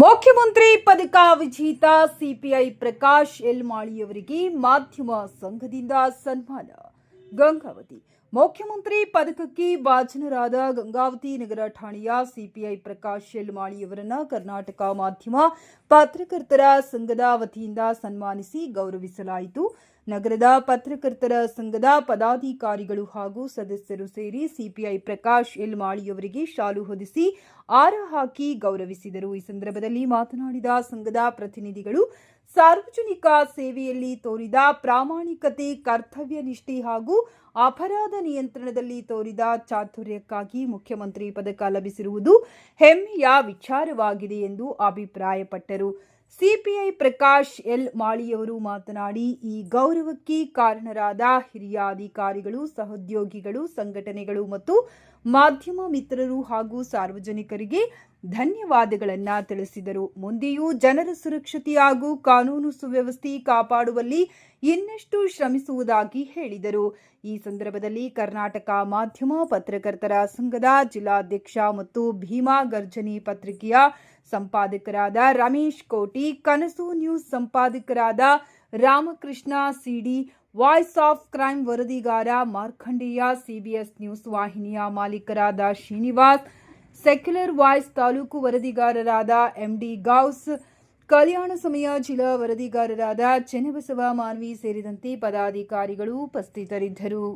ಮುಖ್ಯಮಂತ್ರಿ ಪದಕ ವಿಜೇತ ಸಿಪಿಐ ಪ್ರಕಾಶ್ ಎಲ್ ಮಾಳಿಯವರಿಗೆ ಮಾಧ್ಯಮ ಸಂಘದಿಂದ ಸನ್ಮಾನ. ಗಂಗಾವತಿ ಮುಖ್ಯಮಂತ್ರಿ ಪದಕಕ್ಕೆ ಭಾಜನರಾದ ಗಂಗಾವತಿ ನಗರ ಠಾಣೆಯ ಸಿಪಿಐ ಪ್ರಕಾಶ್ ಎಲ್ ಮಾಳಿಯವರನ್ನು ಕರ್ನಾಟಕ ಮಾಧ್ಯಮ ಪತ್ರಕರ್ತರ ಸಂಘದ ವತಿಯಿಂದ ಸನ್ಮಾನಿಸಿ ಗೌರವಿಸಲಾಯಿತು. ನಗರದ ಪತ್ರಕರ್ತರ ಸಂಘದ ಪದಾಧಿಕಾರಿಗಳು ಹಾಗೂ ಸದಸ್ಯರು ಸೇರಿ ಸಿಪಿಐ ಪ್ರಕಾಶ್ ಎಲ್ ಮಾಳಿಯವರಿಗೆ ಶಾಲು ಹೊದಿಸಿ ಹಾರ ಹಾಕಿ ಗೌರವಿಸಿದರು. ಈ ಸಂದರ್ಭದಲ್ಲಿ ಮಾತನಾಡಿದ ಸಂಘದ ಪ್ರತಿನಿಧಿಗಳು, ಸಾರ್ವಜನಿಕ ಸೇವೆಯಲ್ಲಿ ತೋರಿದ ಪ್ರಾಮಾಣಿಕತೆ, ಕರ್ತವ್ಯ ನಿಷ್ಠೆ ಹಾಗೂ ಅಪರಾಧ ನಿಯಂತ್ರಣದಲ್ಲಿ ತೋರಿದ ಚಾತುರ್ಯಕ್ಕಾಗಿ ಮುಖ್ಯಮಂತ್ರಿ ಪದಕ ಲಭಿಸಿರುವುದು ಹೆಮ್ಮೆಯ ವಿಚಾರವಾಗಿದೆ ಎಂದು ಅಭಿಪ್ರಾಯಪಟ್ಟರು. ಸಿಪಿಐ ಪ್ರಕಾಶ್ ಎಲ್ ಮಾಳಿಯವರು ಮಾತನಾಡಿ, ಈ ಗೌರವಕ್ಕೆ ಕಾರಣರಾದ ಹಿರಿಯ ಅಧಿಕಾರಿಗಳು, ಸಹೋದ್ಯೋಗಿಗಳು, ಸಂಘಟನೆಗಳು ಮತ್ತು ಮಾಧ್ಯಮ ಮಿತ್ರರು ಹಾಗೂ ಸಾರ್ವಜನಿಕರಿಗೆ ಧನ್ಯವಾದಗಳನ್ನು ತಿಳಿಸಿದರು. ಮುಂದೆಯೂ ಜನರ ಸುರಕ್ಷತೆ ಹಾಗೂ ಕಾನೂನು ಸುವ್ಯವಸ್ಥೆ ಕಾಪಾಡುವಲ್ಲಿ ಇನ್ನಷ್ಟು ಶ್ರಮಿಸುವುದಾಗಿ ಹೇಳಿದರು. ಈ ಸಂದರ್ಭದಲ್ಲಿ ಕರ್ನಾಟಕ ಮಾಧ್ಯಮ ಪತ್ರಕರ್ತರ ಸಂಘದ ಜಿಲ್ಲಾಧ್ಯಕ್ಷ ಮತ್ತು ಭೀಮಾ ಗರ್ಜನಿ ಪತ್ರಿಕೆಯ ಸಂಪಾದಕರಾದ ರಮೇಶ್ ಕೋಟಿ, ಕನಸು ನ್ಯೂಸ್ ಸಂಪಾದಕರಾದ ರಾಮಕೃಷ್ಣ ಸಿಡಿ, ವಾಯ್ಸ್ ಆಫ್ ಕ್ರೈಮ್ ವರದಿಗಾರ ಮಾರ್ಕಂಡೇಯ, ಸಿಬಿಎಸ್ ನ್ಯೂಸ್ ವಾಹಿನಿಯ ಮಾಲೀಕರಾದ ಶ್ರೀನಿವಾಸ್, ಸೆಕ್ಯುಲರ್ ವಾಯ್ಸ್ ತಾಲೂಕು ವರದಿಗಾರರಾದ ಎಂಡಿ ಗೌಸ್, ಕಲ್ಯಾಣ ಸಮಯ ಜಿಲ್ಲಾ ವರದಿಗಾರರಾದ ಚೆನ್ನಬಸವ ಮಾನ್ವಿ ಸೇರಿದಂತೆ ಪದಾಧಿಕಾರಿಗಳು ಉಪಸ್ಥಿತರಿದ್ದರು.